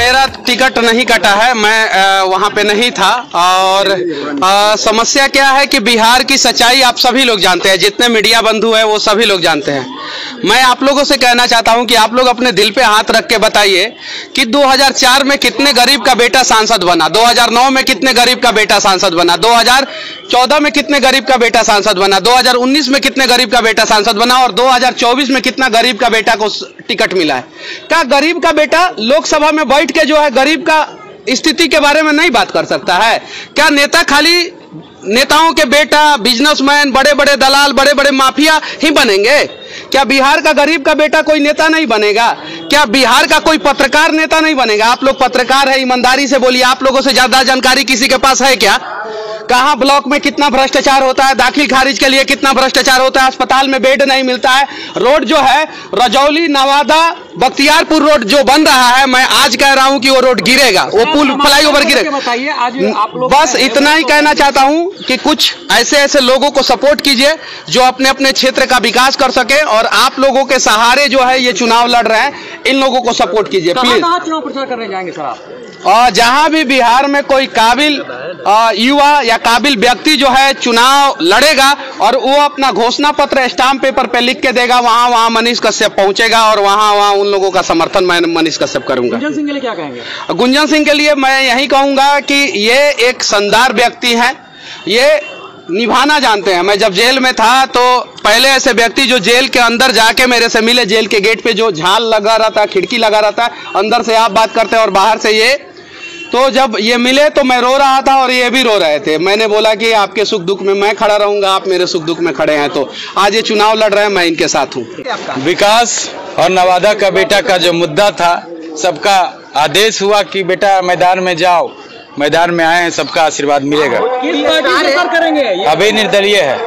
मेरा टिकट नहीं कटा है, मैं वहाँ पे नहीं था। और समस्या क्या है कि बिहार की सच्चाई आप सभी लोग जानते हैं, जितने मीडिया बंधु हैं वो सभी लोग जानते हैं। मैं आप लोगों से कहना चाहता हूं कि आप लोग अपने दिल पे हाथ रख के बताइए कि 2004 में कितने गरीब का बेटा सांसद बना, 2009 में कितने गरीब का बेटा सांसद बना, 2014 में कितने गरीब का बेटा सांसद बना, 2019 में कितने गरीब का बेटा सांसद बना और 2024 में कितना गरीब का बेटा को टिकट मिला है। क्या गरीब का बेटा लोकसभा में बैठ के जो है गरीब का स्थिति के बारे में नहीं बात कर सकता है? क्या नेता खाली नेताओं के बेटा, बिजनेसमैन, बड़े बड़े दलाल, बड़े बड़े माफिया ही बनेंगे? क्या बिहार का गरीब का बेटा कोई नेता नहीं बनेगा? क्या बिहार का कोई पत्रकार नेता नहीं बनेगा? आप लोग पत्रकार है, ईमानदारी से बोलिए, आप लोगों से ज्यादा जानकारी किसी के पास है क्या? कहां ब्लॉक में कितना भ्रष्टाचार होता है, दाखिल खारिज के लिए कितना भ्रष्टाचार होता है, अस्पताल में बेड नहीं मिलता है, रोड जो है रजौली, नवादा, बख्तियारपुर रोड जो बन रहा है, मैं आज कह रहा हूं कि वो रोड गिरेगा, वो पुल फ्लाईओवर गिरेगा। बताइए आज आप लोग, बस इतना ही कहना चाहता हूं कि कुछ ऐसे लोगों को सपोर्ट कीजिए जो अपने अपने क्षेत्र का विकास कर सके, और आप लोगों के सहारे जो है ये चुनाव लड़ रहे हैं, इन लोगों को सपोर्ट कीजिए प्लीज। कहां चुनाव प्रचार करने जाएंगे सर आप? और जहां भी बिहार में कोई काबिल युवा या काबिल व्यक्ति जो है चुनाव लड़ेगा और वो अपना घोषणा पत्र स्टाम्प पेपर पे लिख के देगा, वहां मनीष कश्यप पहुंचेगा और वहां उन लोगों का समर्थन मैं मनीष कश्यप करूंगा। गुंजन सिंह के लिए क्या कहेंगे? गुंजन सिंह के लिए मैं यही कहूंगा कि ये एक शानदार व्यक्ति है, ये निभाना जानते हैं। मैं जब जेल में था तो पहले ऐसे व्यक्ति जो जेल के अंदर जाके मेरे से मिले, जेल के गेट पे जो झाल लगा रहा था, खिड़की लगा रहा था, अंदर से आप बात करते हैं और बाहर से ये, तो जब ये मिले तो मैं रो रहा था और ये भी रो रहे थे। मैंने बोला कि आपके सुख दुख में मैं खड़ा रहूंगा, आप मेरे सुख दुख में खड़े हैं, तो आज ये चुनाव लड़ रहे हैं, मैं इनके साथ हूँ। विकास और नवादा का बेटा का जो मुद्दा था, सबका आदेश हुआ कि बेटा मैदान में जाओ, मैदान में आए हैं, सबका आशीर्वाद मिलेगा। किस पार्टी से करेंगे? अभी निर्दलीय है।